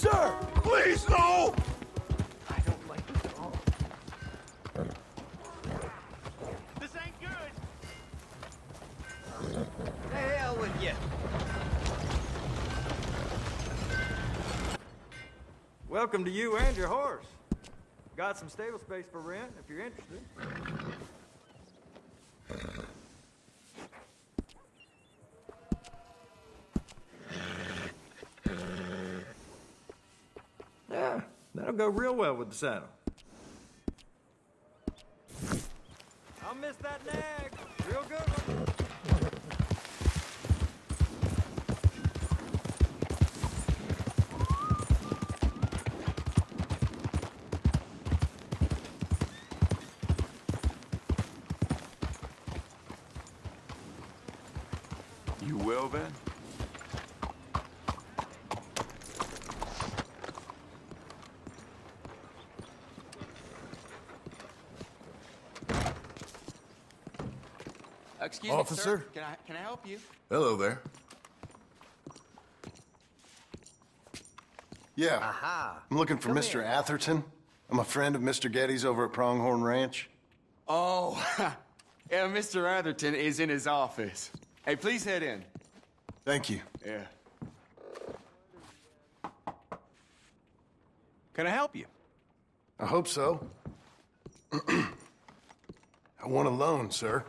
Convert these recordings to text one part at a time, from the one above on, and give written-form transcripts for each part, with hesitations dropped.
sir! Please, no! I don't like this at all. This ain't good. The hell with you. Welcome to you and your horse. Got some stable space for rent if you're interested. Yeah, that'll go real well with the saddle. I'll miss that nag. Real good one. You will, Ben? Excuse me, Officer? sir. Can I help you? Hello there. Yeah. Aha. I'm looking for Come Mr. here. Atherton. I'm a friend of Mr. Getty's over at Pronghorn Ranch. Oh, yeah, Mr. Atherton is in his office. Hey, please head in. Thank you. Yeah. Can I help you? I hope so. I want a loan, sir.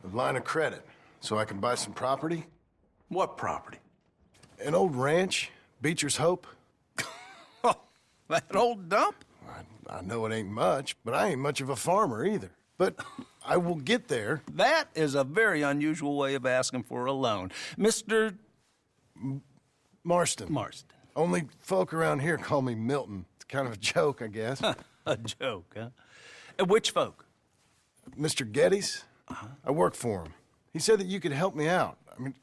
A line of credit, so I can buy some property. What property? An old ranch, Beecher's Hope. Oh, that old dump? I know it ain't much, but I ain't much of a farmer either. But I will get there. That is a very unusual way of asking for a loan. Mr. Marston. Marston. Only folk around here call me Milton. It's kind of a joke, I guess. A joke, huh? And which folk? Mr. Getty's? I work for him. He said that you could help me out. I mean,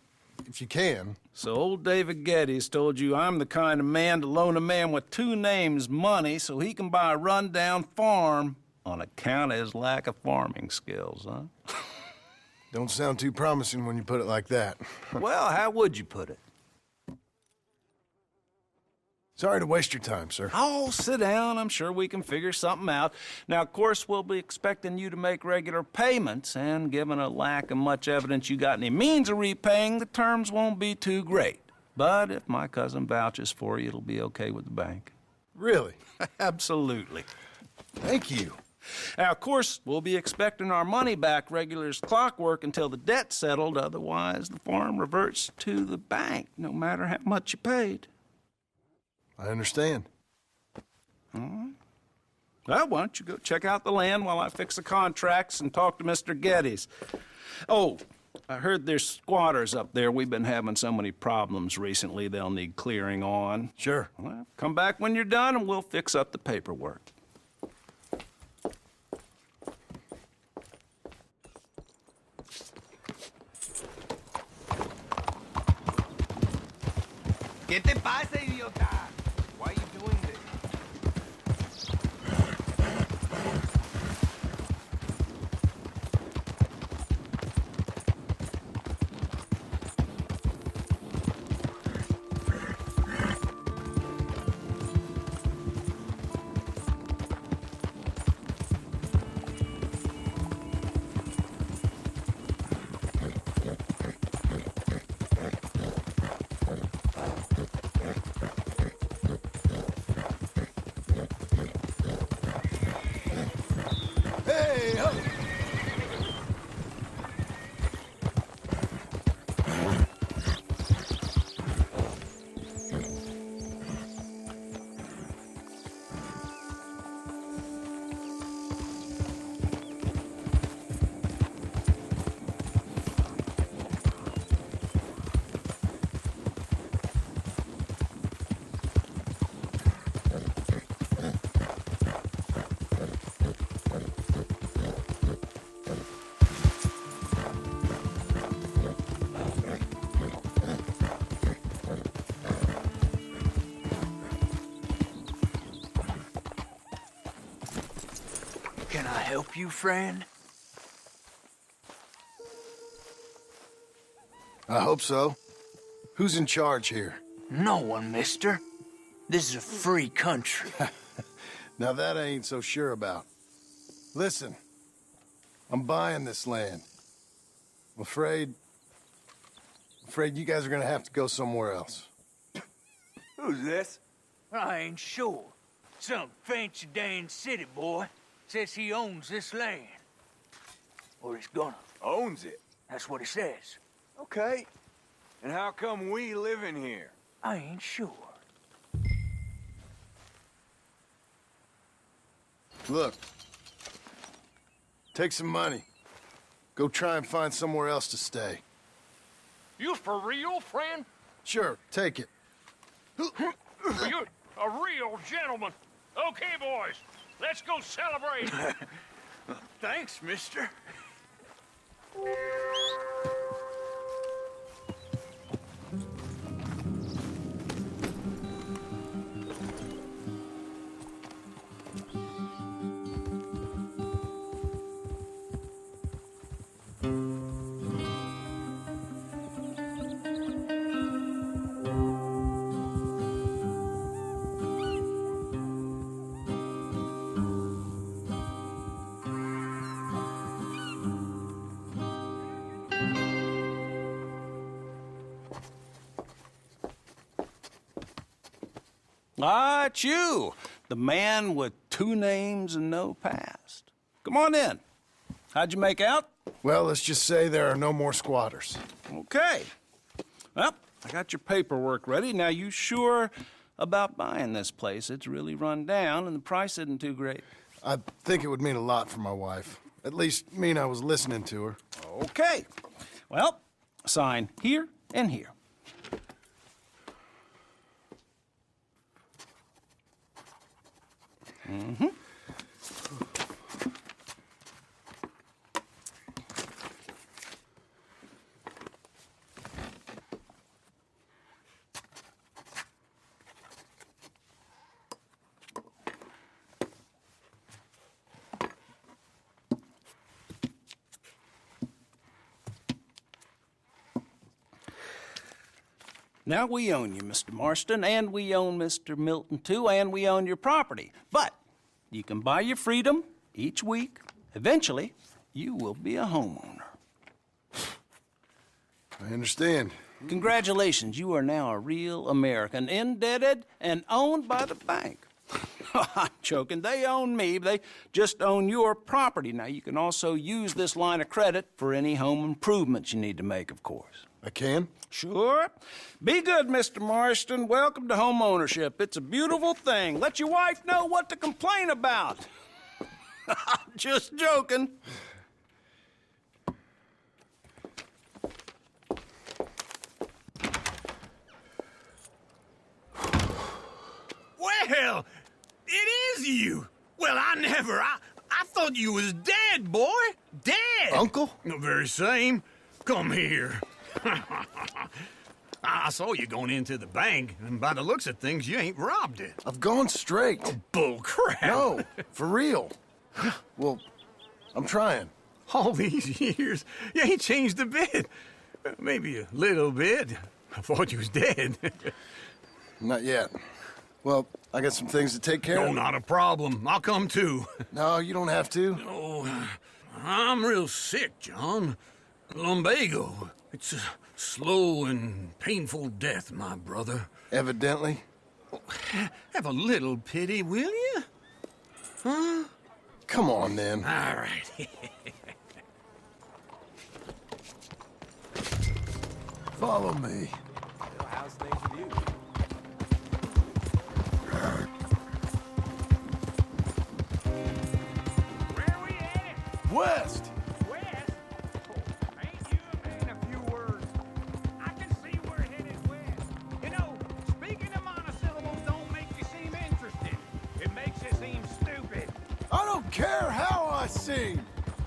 if you can. So old David Geddes told you I'm the kind of man to loan a man with two names money so he can buy a rundown farm on account of his lack of farming skills, huh? Don't sound too promising when you put it like that. Well, how would you put it? Sorry to waste your time, sir. Oh, sit down. I'm sure we can figure something out. Now, of course, we'll be expecting you to make regular payments, and given a lack of much evidence you got any means of repaying, the terms won't be too great. But if my cousin vouches for you, it'll be okay with the bank. Really? Absolutely. Thank you. Now, of course, we'll be expecting our money back regular as clockwork until the debt's settled. Otherwise, the farm reverts to the bank, no matter how much you paid. I understand. Well, why don't you go check out the land while I fix the contracts and talk to Mr. Geddes. Oh, I heard there's squatters up there. We've been having so many problems recently, they'll need clearing on. Sure. Well, come back when you're done and we'll fix up the paperwork. ¿Qué te pasa, idiota? Why are you doing this? Hey, ho! Can I help you, friend? I hope so. Who's in charge here? No one, mister. This is a free country. Now that I ain't so sure about. Listen, I'm buying this land. I'm afraid you guys are gonna have to go somewhere else. Who's this? I ain't sure. Some fancy Dan city boy says he owns this land. Or he's gonna. Owns it. That's what he says. Okay. And how come we live in here? I ain't sure. Look, take some money. Go try and find somewhere else to stay. You for real, friend? Sure, take it. You're a real gentleman. Okay, boys, let's go celebrate. Thanks, mister. Ah, it's you, the man with 2 names and no past. Come on in. How'd you make out? Well, let's just say there are no more squatters. Okay. Well, I got your paperwork ready. Now, you sure about buying this place? It's really run down, and the price isn't too great. I think it would mean a lot for my wife. At least mean I was listening to her. Okay. Well, sign here and here. Mm-hmm. Now, we own you, Mr. Marston, and we own Mr. Milton, too, and we own your property. But you can buy your freedom each week. Eventually, you will be a homeowner. I understand. Congratulations, you are now a real American, indebted and owned by the bank. I'm joking. They own me. They just own your property. Now, you can also use this line of credit for any home improvements you need to make, of course. I can? Sure. Be good, Mr. Marston. Welcome to home ownership. It's a beautiful thing. Let your wife know what to complain about. Just joking. Well, it is you. Well, I thought you was dead, boy. Dead. Uncle? The very same. Come here. I saw you going into the bank, and by the looks of things, you ain't robbed it. I've gone straight. Bull crap. No, for real. Well, I'm trying. All these years, you ain't changed a bit. Maybe a little bit. I thought you was dead. Not yet. Well, I got some things to take care No, of. not a problem. I'll come too. No, you don't have to. Oh, I'm real sick, John. Lumbago. It's a slow and painful death, my brother. Evidently. Have a little pity, will you? Huh? Come on, then. All right. Follow me. How's things with you? Where we headed? West! West? Oh, ain't you a man of few words? I can see we're headed west. You know, speaking of monosyllables don't make you seem interested. It makes you seem stupid. I don't care how I sing.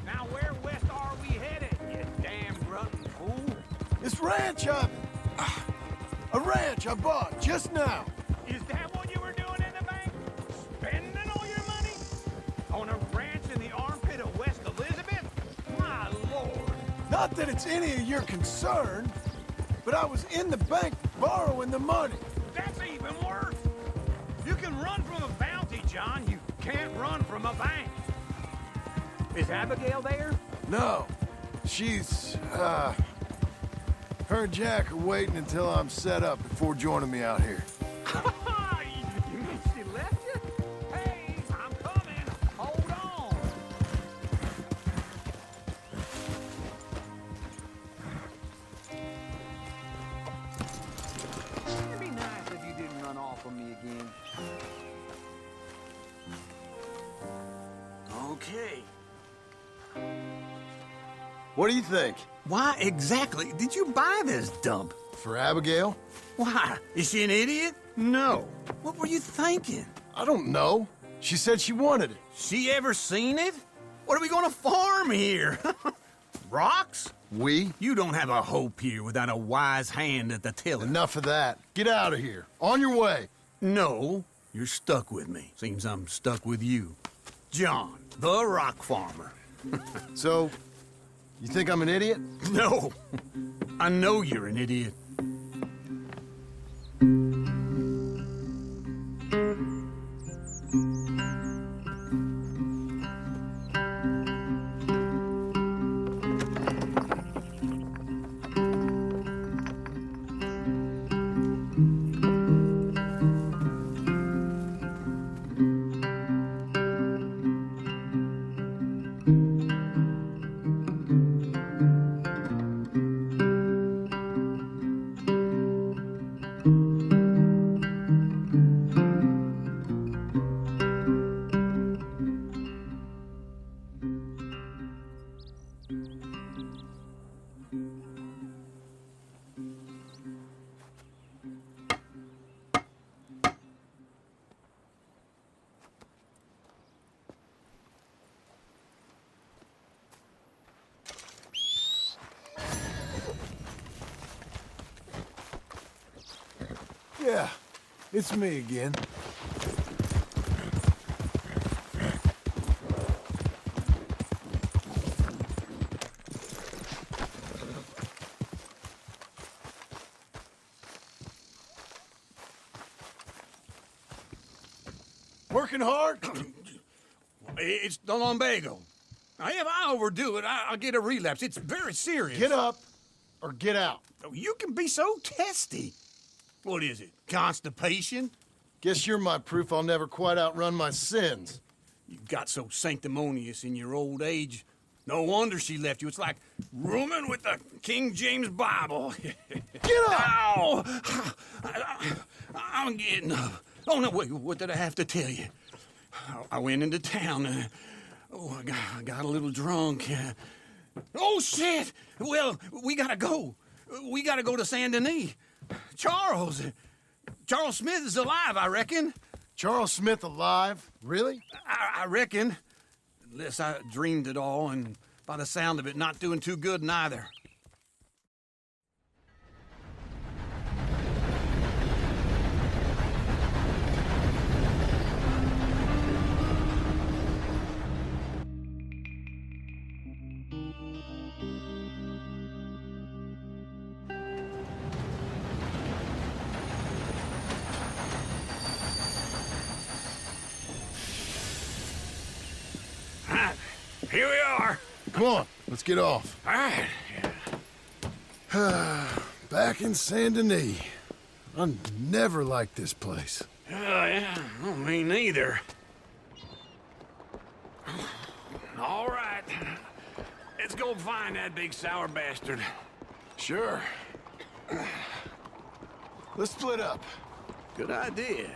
Now where west are we headed, you damn grunting fool? This ranch a ranch I bought just now. Is that what you were doing in the bank? Spending all your money? On a ranch in the armpit of West Elizabeth? My lord. Not that it's any of your concern, but I was in the bank borrowing the money. That's even worse. You can run from a bounty, John. You can't run from a bank. Is Abigail there? No. She's, her and Jack are waiting until I'm set up before joining me out here. You mean she left you? Hey, I'm coming. Hold on. It'd be nice if you didn't run off on me again. Okay. What do you think? Why exactly did you buy this dump? For Abigail? Why? Is she an idiot? No. What were you thinking? I don't know. She said she wanted it. She ever seen it? What are we gonna farm here? Rocks? We? You don't have a hope here without a wise hand at the tiller. Enough of that. Get out of here. On your way. No, you're stuck with me. Seems I'm stuck with you. John, the rock farmer. So, you think I'm an idiot? No, I know you're an idiot. Yeah, it's me again. Working hard? It's the lumbago. Now, if I overdo it, I'll get a relapse. It's very serious. Get up or get out. You can be so testy. What is it, constipation? Guess you're my proof I'll never quite outrun my sins. You got so sanctimonious in your old age. No wonder she left you. It's like rooming with the King James Bible. Get up! Ow! I'm getting up. Oh, no, wait, what did I have to tell you? I went into town. I got a little drunk. Oh, shit! Well, we gotta go. We gotta go to Saint Denis. Charles Smith is alive, I reckon. Charles Smith alive? Really? I reckon. Unless I dreamed it all, and by the sound of it, not doing too good neither. Here we are. Come on, let's get off. All right. Back in Saint Denis. I never liked this place. Yeah, well, me neither. All right. Let's go find that big sour bastard. Sure. Let's split up. Good idea.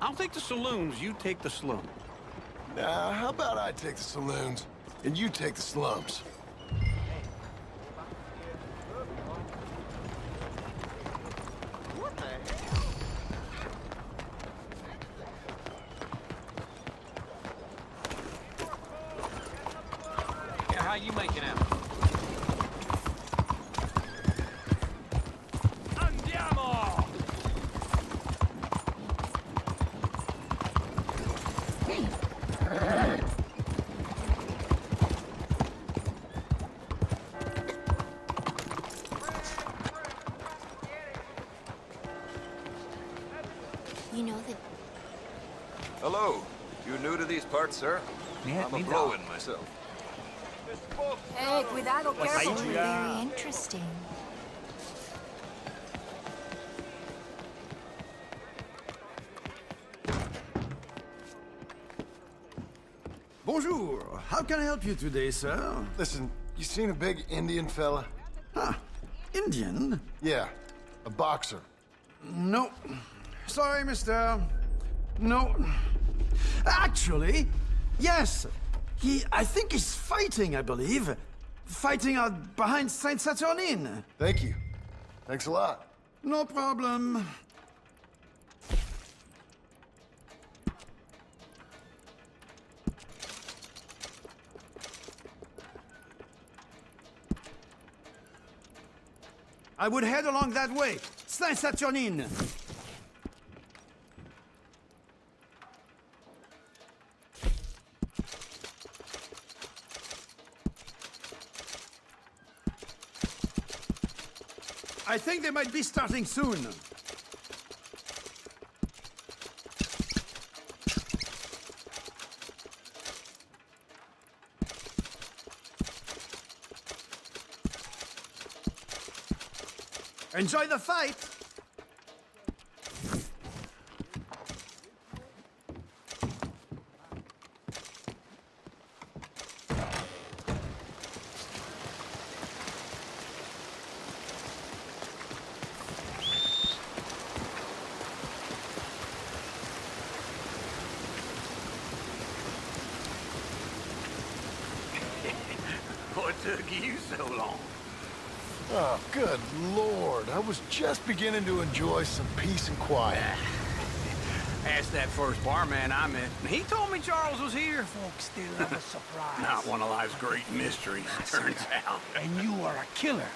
I'll take the saloons, you take the slum. Now, how about I take the saloons and you take the slums? What the hell? Yeah, how you making out? Andiamo! You know that Hello. You new to these parts, sir? I'm a blow-in myself. Hey, cuidado, careful. Very interesting. Bonjour. How can I help you today, sir? Listen, you seen a big Indian fella? Huh. Indian? Yeah, a boxer. No. Sorry, mister. No. Actually, yes. I think he's fighting, I believe. Fighting out behind Saint Saturnine. Thank you. Thanks a lot. No problem. I would head along that way. Saint Saturnine. I think they might be starting soon. Enjoy the fight! What took you so long? Oh, good Lord. I was just beginning to enjoy some peace and quiet. Asked that first barman I met. He told me Charles was here. Folks still love a surprise. Not one of life's great mysteries, turns out. And you are a killer.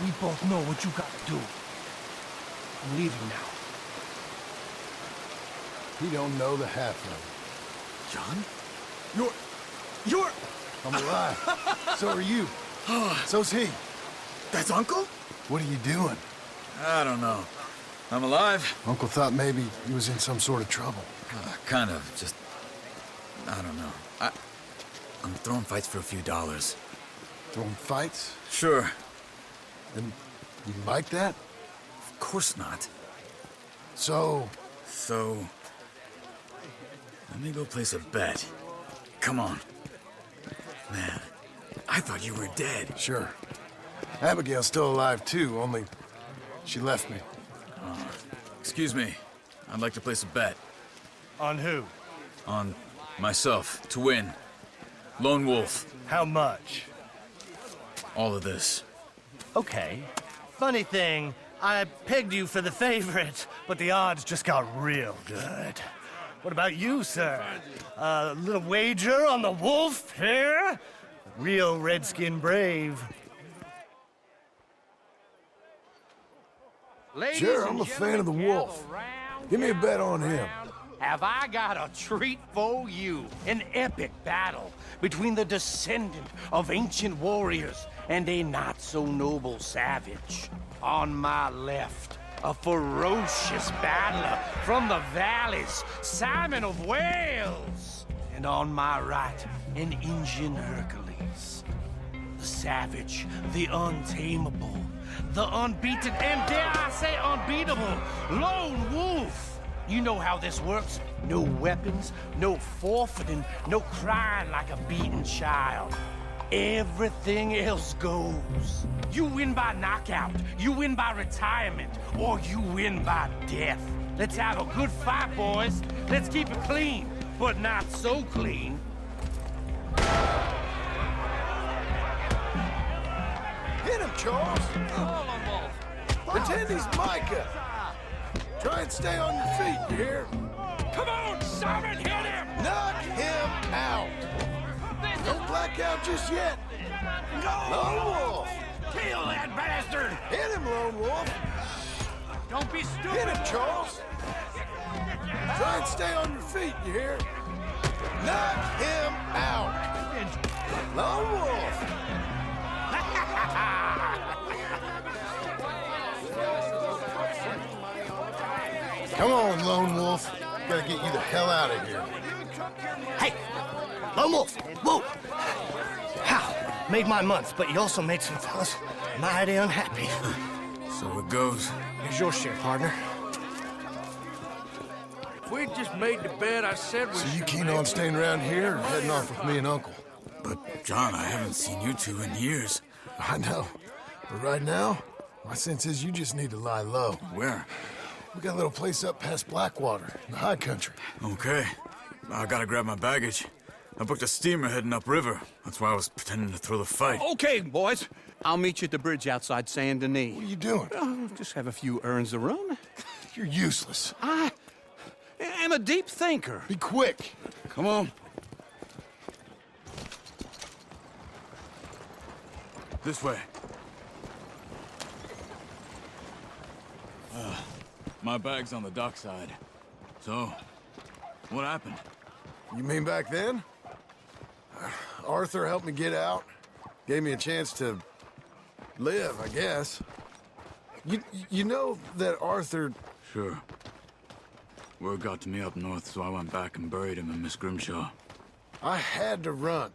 We both know what you got to do. I'm leaving now. He don't know the half of John? You're... it. I'm alive. So are you. So's he. That's Uncle? What are you doing? I don't know. I'm alive. Uncle thought maybe he was in some sort of trouble. Kind of. Just... I don't know. I'm throwing fights for a few dollars. Throwing fights? Sure. And you like that? Of course not. So... So... Let me go place a bet. Come on. Man, I thought you were dead. Sure. Abigail's still alive, too, only she left me. Excuse me. I'd like to place a bet. On who? On myself, to win. Lone Wolf. How much? All of this. Okay. Funny thing, I pegged you for the favorite, but the odds just got real good. What about you, sir? A little wager on the wolf here? Real redskin brave. Sure, I'm a fan of the wolf. Give me a bet on him. Have I got a treat for you? An epic battle between the descendant of ancient warriors and a not-so-noble savage. On my left, a ferocious battler from the valleys, Simon of Wales. And on my right, an Indian Hercules. The savage, the untamable, the unbeaten, and dare I say unbeatable, Lone Wolf. You know how this works. No weapons, no forfeiting, no crying like a beaten child. Everything else goes. You win by knockout, you win by retirement, or you win by death. Let's have a good fight, boys. Let's keep it clean, but not so clean. Hit him, Charles! Pretend he's Micah! Try and stay on your feet, you hear? Come on, Simon, hit him! Knock him out! Don't black out just yet! Lone Wolf! Kill that bastard! Hit him, Lone Wolf! Don't be stupid! Hit him, Charles! Try and stay on your feet, you hear? Knock him out! Lone Wolf! Come on, Lone Wolf. Gotta get you the hell out of here. Hey, Lone Wolf, whoa! How? Made my month, but you also made some fellas mighty unhappy. So it goes. Here's your share, partner. If we just made the bed I said we So you should keen make, on staying around here or heading off with me and Uncle? But, John, I haven't seen you two in years. I know. But right now, my sense is you just need to lie low. Where? We got a little place up past Blackwater, in the high country. Okay. I gotta grab my baggage. I booked a steamer heading upriver. That's why I was pretending to throw the fight. Okay, boys. I'll meet you at the bridge outside Saint Denis. What are you doing? Oh, just have a few errands to run. You're useless. I am a deep thinker. Be quick. Come on. This way. My bag's on the dockside. So, what happened? You mean back then? Arthur helped me get out. Gave me a chance to live, I guess. You know that Arthur... Sure. Word got to me up north, so I went back and buried him in Miss Grimshaw. I had to run.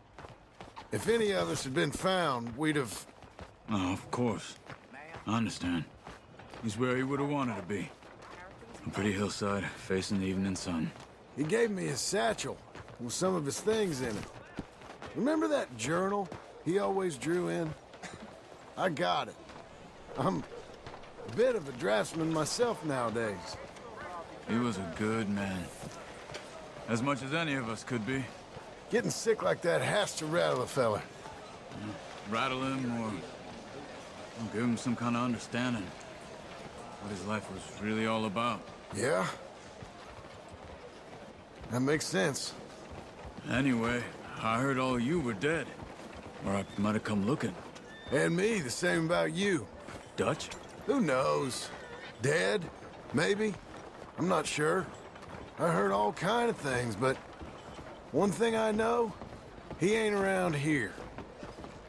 If any of us had been found, we'd have... Oh, of course. I understand. He's where he would have wanted to be. A pretty hillside, facing the evening sun. He gave me his satchel with some of his things in it. Remember that journal he always drew in? I got it. I'm a bit of a draftsman myself nowadays. He was a good man. As much as any of us could be. Getting sick like that has to rattle a fella. Rattle him or give him some kind of understanding. What his life was really all about. Yeah? That makes sense. Anyway, I heard all you were dead. Or I might have come looking. And me, the same about you. Dutch? Who knows? Dead? Maybe? I'm not sure. I heard all kind of things, but one thing I know, he ain't around here.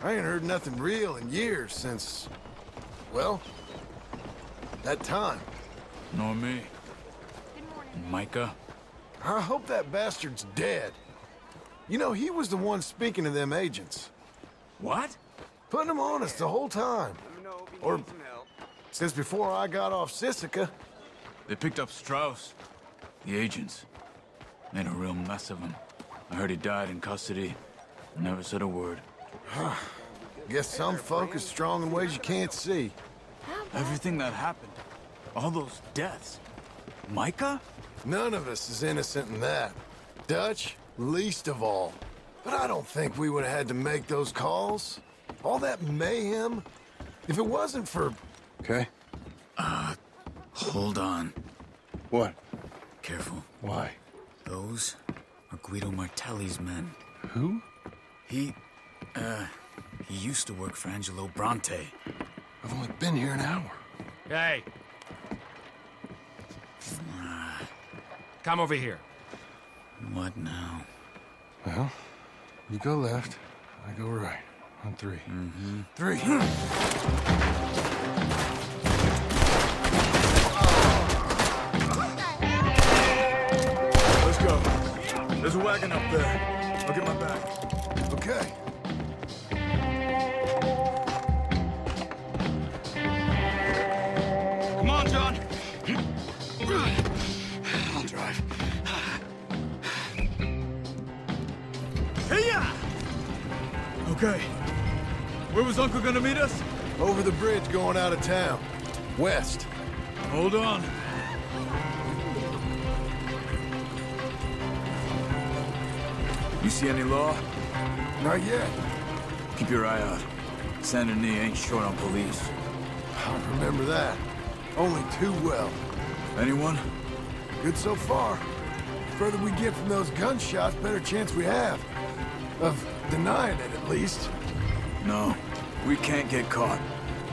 I ain't heard nothing real in years since, well, that time. Nor me. And Micah? I hope that bastard's dead. You know, he was the one speaking to them agents. What? Putting them on us the whole time. Or since before I got off Sisika. They picked up Strauss. The agents. Made a real mess of him. I heard he died in custody. Never said a word. Guess some folk is strong in ways you can't see. Everything that happened. All those deaths. Micah? None of us is innocent in that. Dutch, least of all. But I don't think we would have had to make those calls. All that mayhem. If it wasn't for... Okay. Hold on. What? Careful. Why? Those are Guido Martelli's men. Who? He used to work for Angelo Bronte. I've only been here an hour. Hey. Come over here. What now? Well, you go left, I go right. On three. Mm-hmm. 3. Let's go. There's a wagon up there. I'll get my bag. Okay. Come on, John. I'll drive. Hey-ya! Okay. Where was Uncle gonna meet us? Over the bridge going out of town. West. Hold on. You see any law? Not yet. Keep your eye out. Saint Denis ain't short on police. I remember that. Only too well. Anyone? Good so far. Further we get from those gunshots, better chance we have. Of denying it, at least. No. We can't get caught.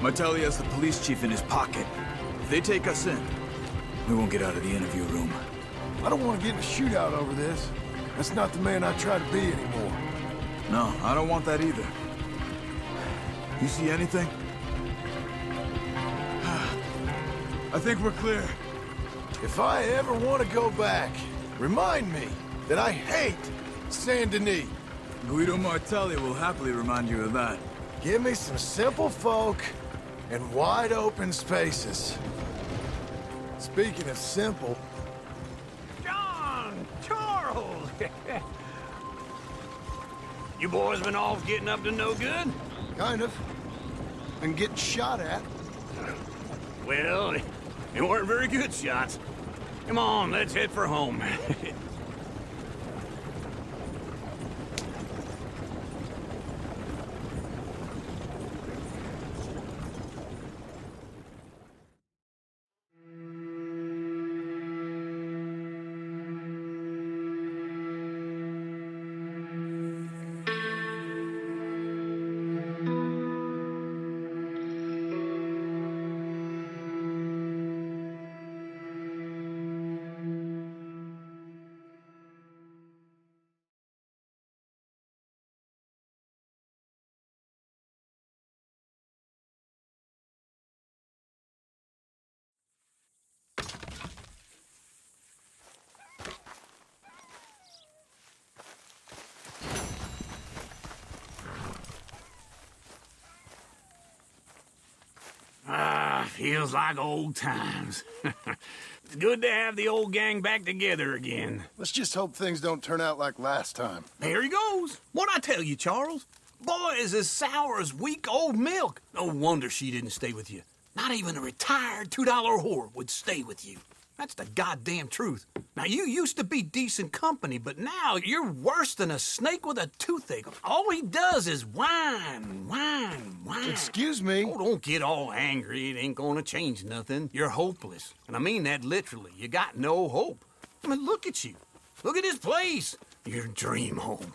Martelli has the police chief in his pocket. If they take us in, we won't get out of the interview room. I don't want to get in a shootout over this. That's not the man I try to be anymore. No, I don't want that either. You see anything? I think we're clear. If I ever want to go back, Remind me that I hate Saint Denis. Guido Martelli will happily remind you of that. Give me some simple folk and wide open spaces. Speaking of simple, John! Charles! You boys been off getting up to no good? kind of, and getting shot at. Well, they weren't very good shots. Come on, let's head for home. Feels like old times. It's good to have the old gang back together again. Let's just hope things don't turn out like last time. There he goes. What'd I tell you, Charles? Boy is as sour as week-old milk. No wonder she didn't stay with you. Not even a retired $2 whore would stay with you. That's the goddamn truth. Now, you used to be decent company, but now you're worse than a snake with a toothache. All he does is whine, whine, whine. Excuse me? Oh, don't get all angry. It ain't gonna change nothing. You're hopeless. And I mean that literally. You got no hope. I mean, look at you. Look at this place. Your dream home.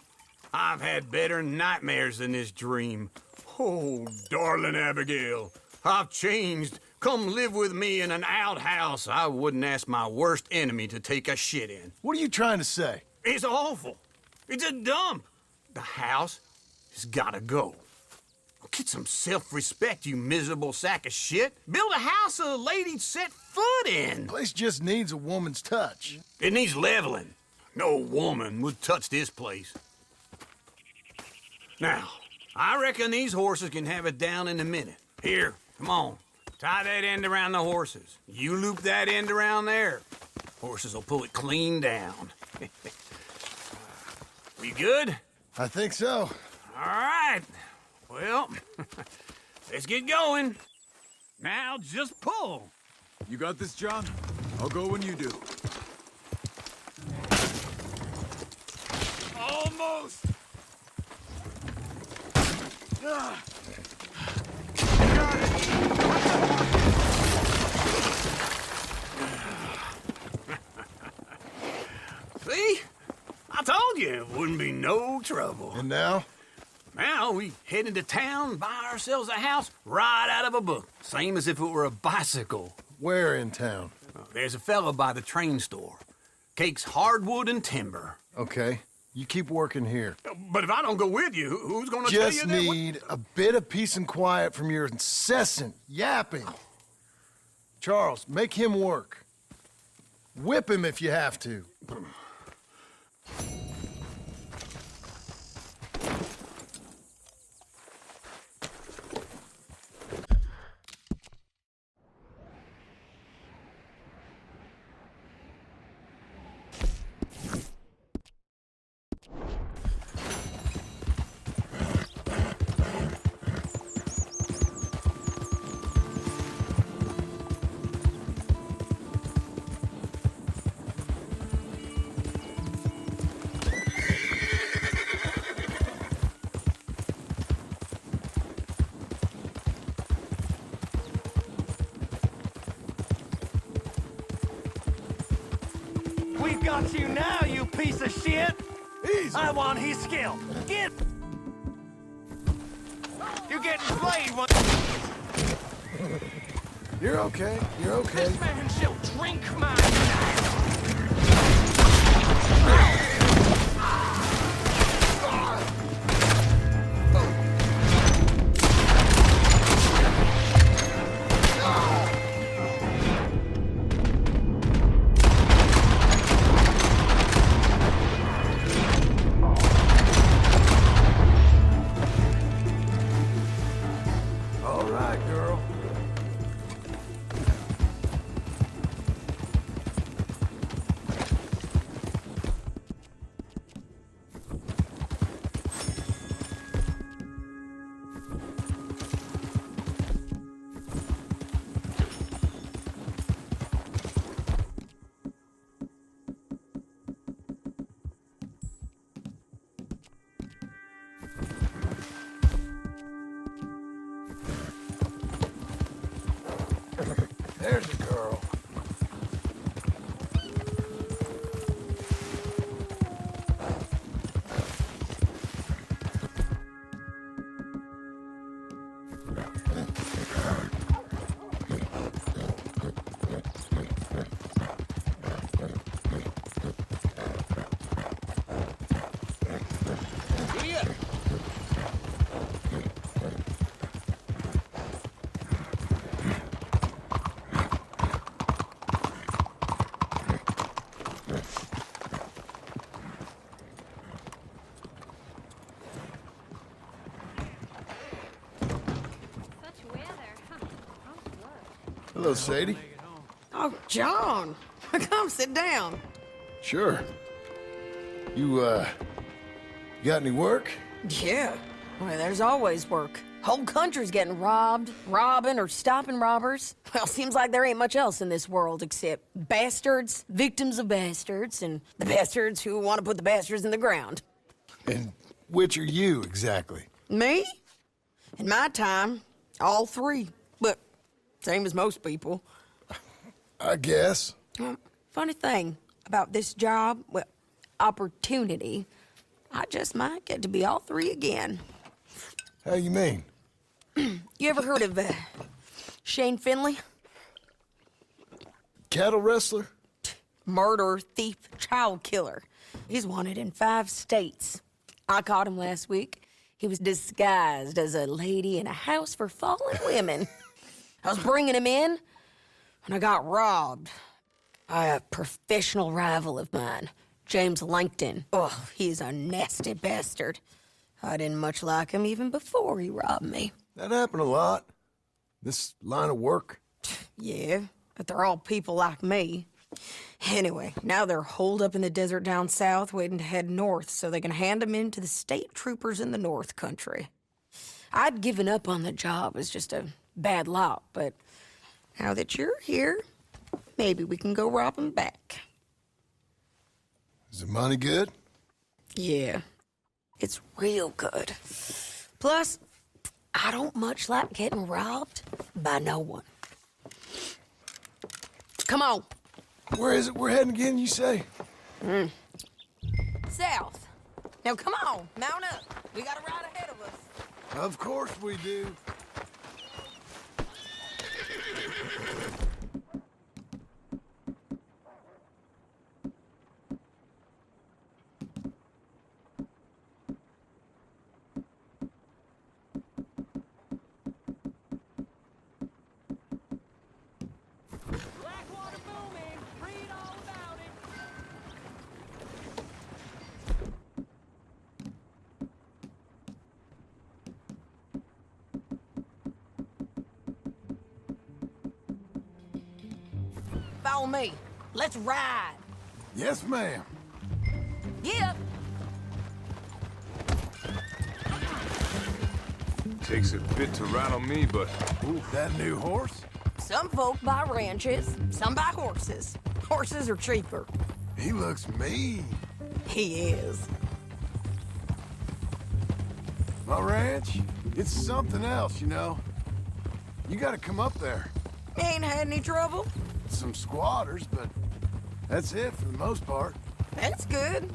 I've had better nightmares than this dream. Oh, darling Abigail, I've changed. Come live with me in an outhouse I wouldn't ask my worst enemy to take a shit in. What are you trying to say? It's awful. It's a dump. The house has gotta go. Get some self-respect, you miserable sack of shit. Build a house a lady'd set foot in. The place just needs a woman's touch. It needs leveling. No woman would touch this place. Now, I reckon these horses can have it down in a minute. Here, come on. Tie that end around the horses. You loop that end around there. Horses will pull it clean down. We good? I think so. All right. Well, let's get going. Now just pull. You got this, John? I'll go when you do. Almost! See? I told you it wouldn't be no trouble. And now? Now we head into town, buy ourselves a house right out of a book. Same as if it were a bicycle. Where in town? There's a fella by the train store. Cakes hardwood and timber. Okay. You keep working here. But if I don't go with you, who's gonna tell you Just that? need a bit of peace and quiet from your incessant yapping. Charles, make him work. Whip him if you have to. We got you now, you piece of shit! Easy. I want his skill. Get... You're getting played one... You're okay. You're okay. This man shall drink my... Hi, girl. There's a girl. Hello, Sadie. Oh, John. Come sit down. Sure. You got any work? Yeah. Well, there's always work. Whole country's getting robbed, robbing, or stopping robbers. Well, seems like there ain't much else in this world except bastards, victims of bastards, and the bastards who want to put the bastards in the ground. And which are you, exactly? Me? In my time, all three. But same as most people. I guess. Funny thing about this job, well, opportunity, I just might get to be all three again. How you mean? You ever heard of Shane Finley? Cattle wrestler? Murderer, thief, child killer. He's wanted in 5 states. I caught him last week. He was disguised as a lady in a house for fallen women. I was bringing him in, and I got robbed by a professional rival of mine, James Langton. Oh, he's a nasty bastard. I didn't much like him even before he robbed me. That happened a lot. This line of work. Yeah, but they're all people like me. Anyway, now they're holed up in the desert down south, waiting to head north so they can hand them in to the state troopers in the north country. I'd given up on the job as just a bad lot, but now that you're here, maybe we can go rob them back. Is the money good? Yeah, it's real good. Plus, I don't much like getting robbed by no one. Come on. Where is it we're heading again, you say? South. Now come on, mount up. We got a ride ahead of us. Of course we do. Follow me. Let's ride. Yes, ma'am. Yep. Takes a bit to rattle me, but... Ooh, that new horse? Some folk buy ranches, some buy horses. Horses are cheaper. He looks mean. He is. My ranch, it's something else, you know. You gotta come up there. Ain't had any trouble? Some squatters, but that's it for the most part. That's good.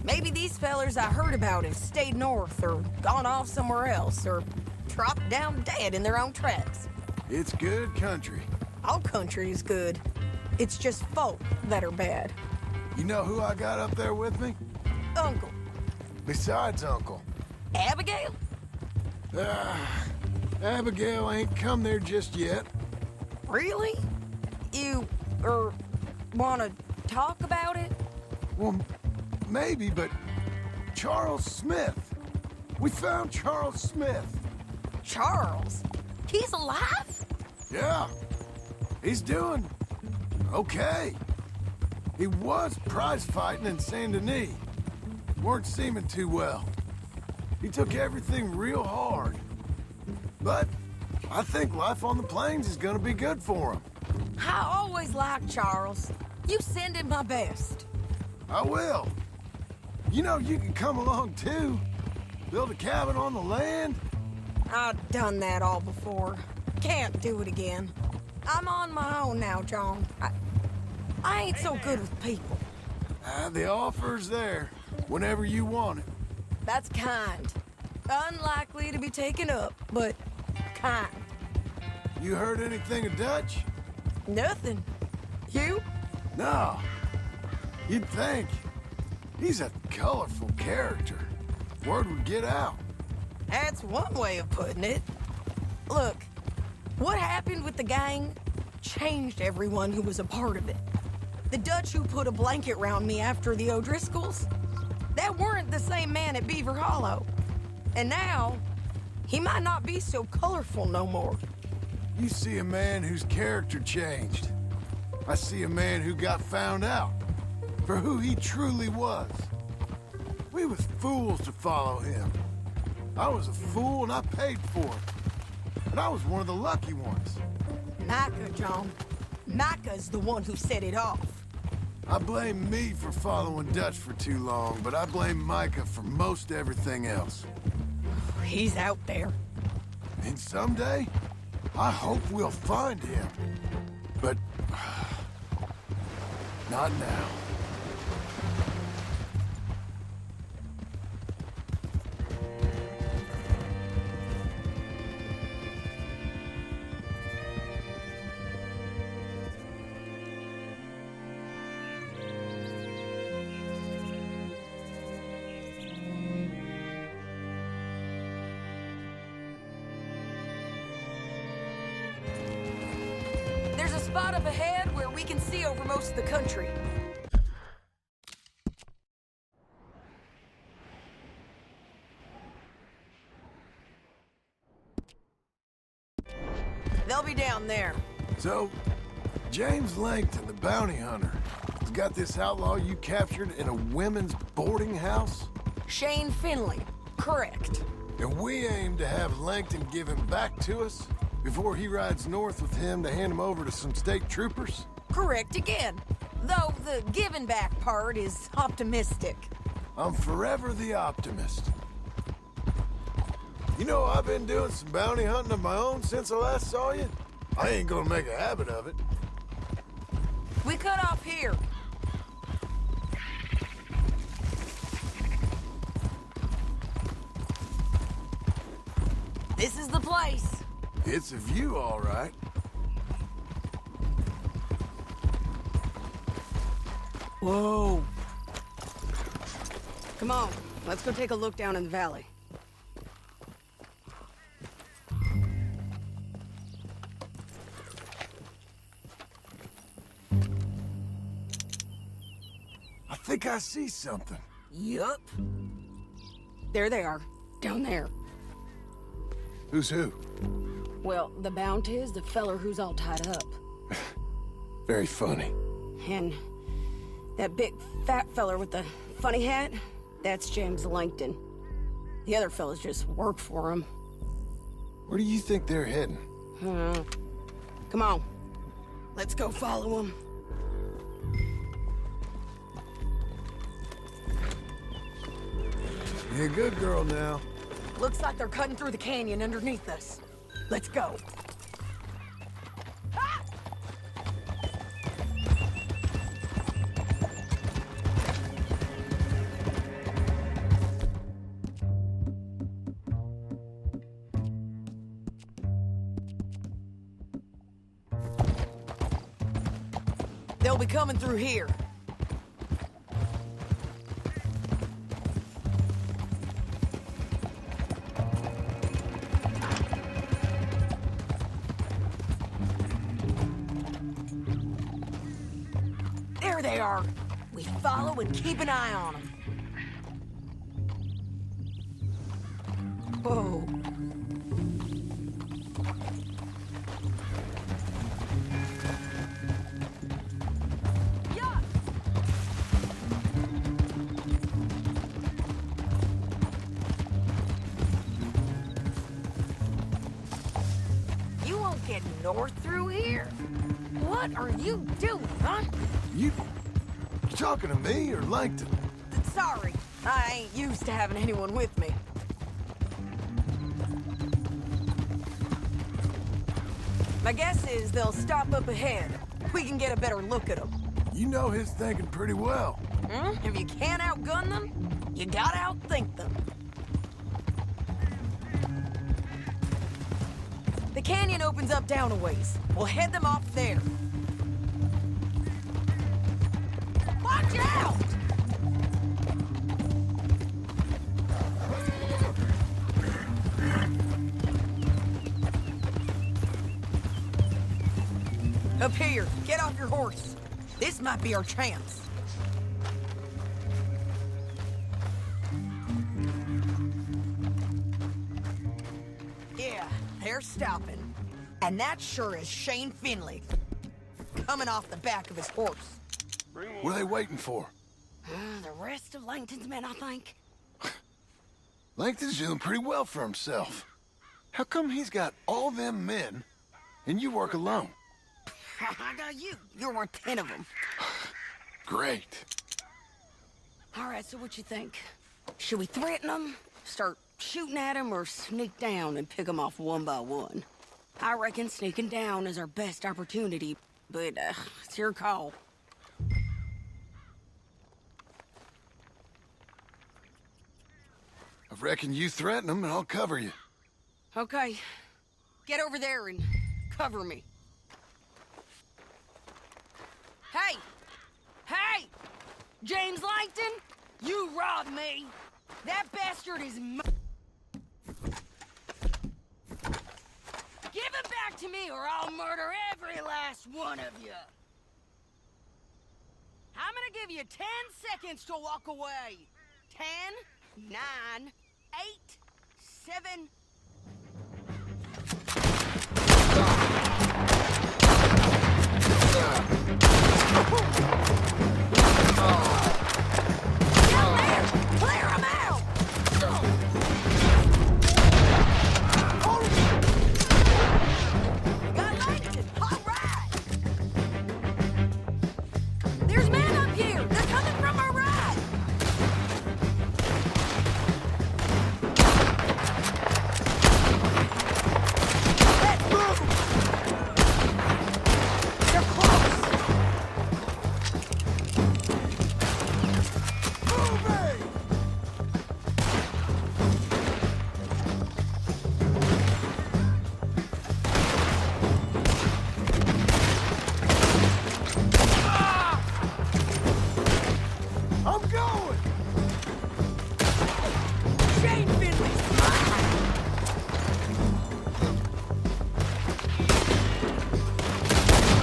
Maybe these fellers I heard about have stayed north or gone off somewhere else or dropped down dead in their own tracks. It's good country. All country is good. It's just folk that are bad. You know who I got up there with me? Uncle. Besides Uncle. Abigail? Abigail ain't come there just yet. Really? You, wanna talk about it? Well, maybe, but Charles Smith. We found Charles Smith. Charles? He's alive? Yeah. He's doing okay. He was prize fighting in Saint Denis. Weren't seeming too well. He took everything real hard. But I think life on the plains is gonna be good for him. I always liked Charles. You send him my best. I will. You know, you can come along too. Build a cabin on the land. I've done that all before. Can't do it again. I'm on my own now, John. I ain't so good with people. The offer's there, whenever you want it. That's kind. Unlikely to be taken up, but kind. You heard anything of Dutch? Nothing. You? No. You'd think. He's a colorful character. Word would get out. That's one way of putting it. Look, what happened with the gang changed everyone who was a part of it. The Dutch who put a blanket round me after the O'Driscolls, that weren't the same man at Beaver Hollow. And now, he might not be so colorful no more. You see a man whose character changed. I see a man who got found out for who he truly was. We was fools to follow him. I was a fool and I paid for it. And I was one of the lucky ones. Micah, John. Micah's the one who set it off. I blame me for following Dutch for too long, but I blame Micah for most everything else. He's out there. And someday, I hope we'll find him. But not now. There's a spot up ahead where we can see over most of the country. They'll be down there. So, James Langton, the bounty hunter, has got this outlaw you captured in a women's boarding house? Shane Finley. Correct. And we aim to have Langton give him back to us before he rides north with him to hand him over to some state troopers? Correct again. Though the giving back part is optimistic. I'm forever the optimist. You know, I've been doing some bounty hunting of my own since I last saw you. I ain't gonna make a habit of it. We cut off here. This is the place. It's a view, all right. Whoa. Come on, let's go take a look down in the valley. I think I see something. Yup. There they are, down there. Who's who? Well, the bounty is the feller who's all tied up. Very funny. And that big fat feller with the funny hat, that's James Langton. The other fellas just work for him. Where do you think they're heading? Come on, let's go follow them. You're a good girl now. Looks like they're cutting through the canyon underneath us. Let's go. They'll be coming through here. There they are. We follow and keep an eye on them. Whoa. north through here? What are you doing, huh? You talking to me or Langton? Sorry, I ain't used to having anyone with me. My guess is they'll stop up ahead. We can get a better look at them. You know his thinking pretty well. If you can't outgun them, you gotta outthink them. The canyon opens up down a ways. We'll head them off there. Watch out! Up here, get off your horse. This might be our chance. Yeah, they're stopping. And that sure is Shane Finley. Coming off the back of his horse. What are they waiting for? The rest of Langton's men, I think. Langton's doing pretty well for himself. How come he's got all them men, and you work alone? I got you. You're worth 10 of them. Great. All right, so what you think? Should we threaten them, start shooting at them, or sneak down and pick them off one by one? I reckon sneaking down is our best opportunity, but it's your call. I reckon you threaten them and I'll cover you. Okay. Get over there and cover me. Hey! Hey! James Langton, you robbed me! That bastard is mine! Give it back to me or I'll murder every last one of you! I'm gonna give you 10 seconds to walk away. 10, 9, 8, 7... Down there! Clear 'em out! Got Langton! All right! There's men up here! They're coming from our right! Let's move! They're close! I'm going! Shane Finley's mine!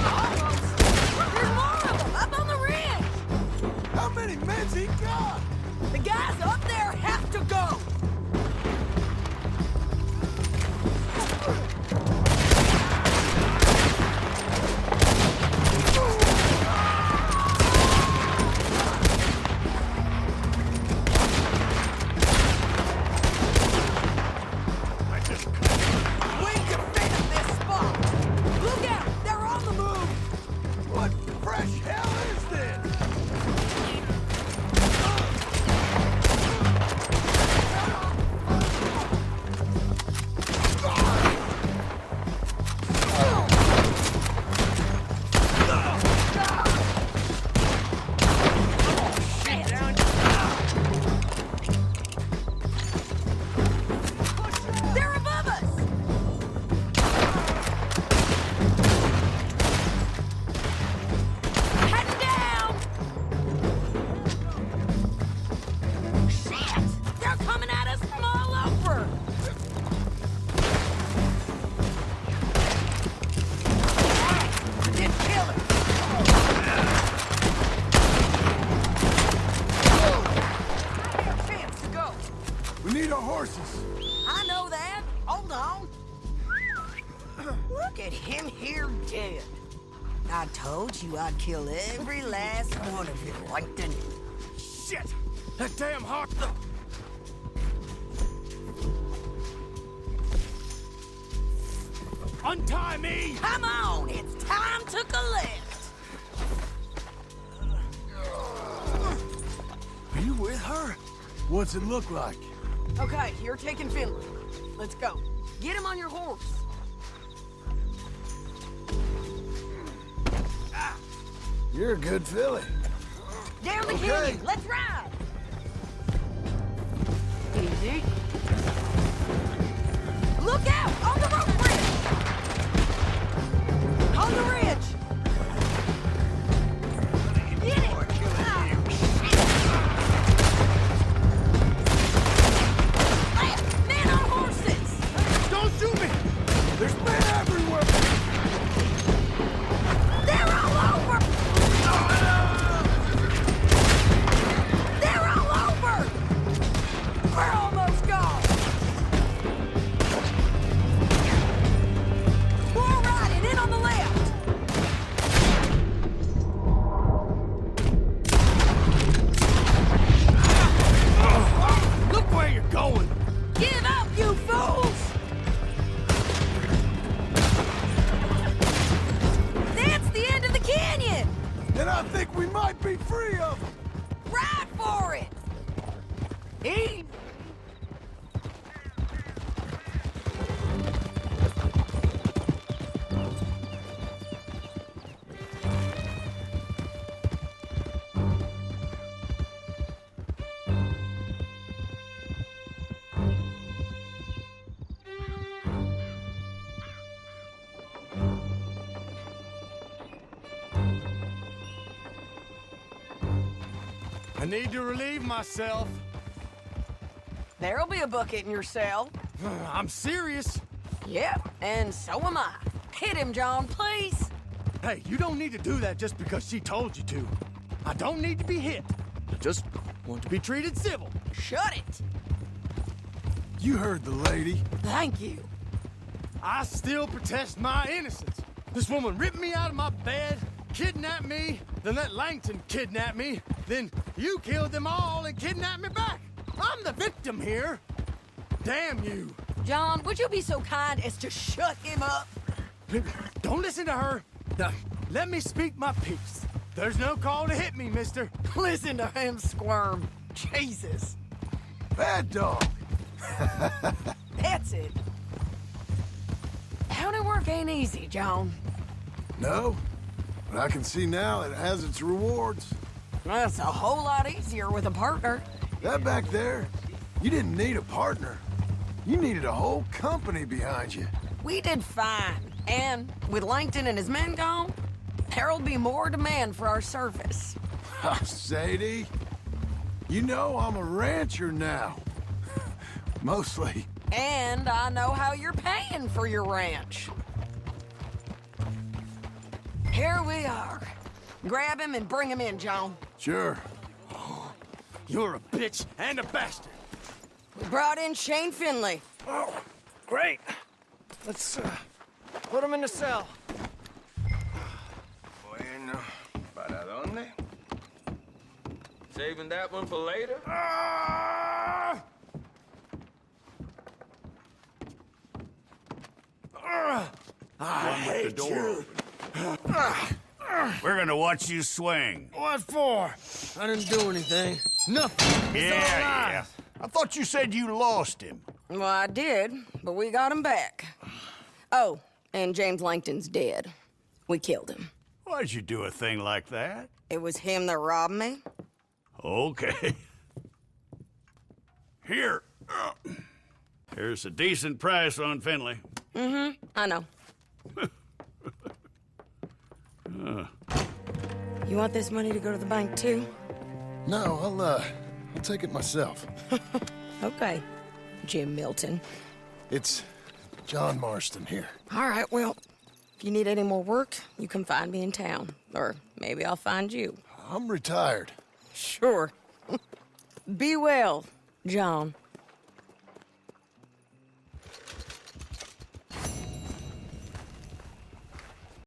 Almost! There's more of them up on the ridge! How many men's he got? The guys up there have to go! We can finish this spot! Look out! They're on the move! What fresh hell is this? They're above us! Heading down! Shit! They're coming at us from all over! Didn't kill him! Chance to go! We need our horses. I know that. Hold on. Look at him here dead. I told you I'd kill every last one of you, Langton. Shit! That damn hawk though! Untie me! Come on, it's time to collect. Are you with her? What's it look like? Okay, you're taking Finley. Let's go. Get him on your horse. You're a good filly. Down the Okay. canyon. Let's ride. Easy. Look out! On the rope bridge! On the ridge! Get it! Men on horses! Don't shoot me! There's men everywhere! They're all over! They're all over! We're almost gone! More riding in on the left! Look where you're going! Give up, you fools! That's the end of the canyon! And I think we might be free of them! Ride for it! Easy. I need to relieve myself. There'll be a bucket in your cell. I'm serious. Yep, and so am I. Hit him, John, please. Hey, you don't need to do that just because she told you to. I don't need to be hit. I just want to be treated civil. Shut it. You heard the lady. Thank you. I still protest my innocence. This woman ripped me out of my bed, kidnapped me, then let Langton kidnap me, then you killed them all and kidnapped me back. I'm the victim here. Damn you. John, would you be so kind as to shut him up? Don't listen to her. Now, let me speak my piece. There's no call to hit me, mister. Listen to him squirm. Jesus. Bad dog. That's it. County work ain't easy, John. No, but I can see now it has its rewards. That's a whole lot easier with a partner. That back there, you didn't need a partner. You needed a whole company behind you. We did fine. And with Langton and his men gone, there'll be more demand for our service. Sadie, you know I'm a rancher now. Mostly. And I know how you're paying for your ranch. Here we are. Grab him and bring him in, John. Sure. You're a bitch and a bastard. We brought in Shane Finley. Oh, great. Let's put him in the cell. Bueno, ¿para dónde? Saving that one for later? I hate you. We're gonna watch you swing. What for? I didn't do anything. Nothing. It's all lies. I thought you said you lost him. Well, I did, but we got him back. Oh, and James Langton's dead. We killed him. Why'd you do a thing like that? It was him that robbed me. Okay. Here. Here's a decent price on Finley. Mm-hmm, I know. You want this money to go to the bank, too? No, I'll take it myself. Okay, Jim Milton. It's John Marston here. All right, well, if you need any more work, you can find me in town. Or maybe I'll find you. I'm retired. Sure. Be well, John.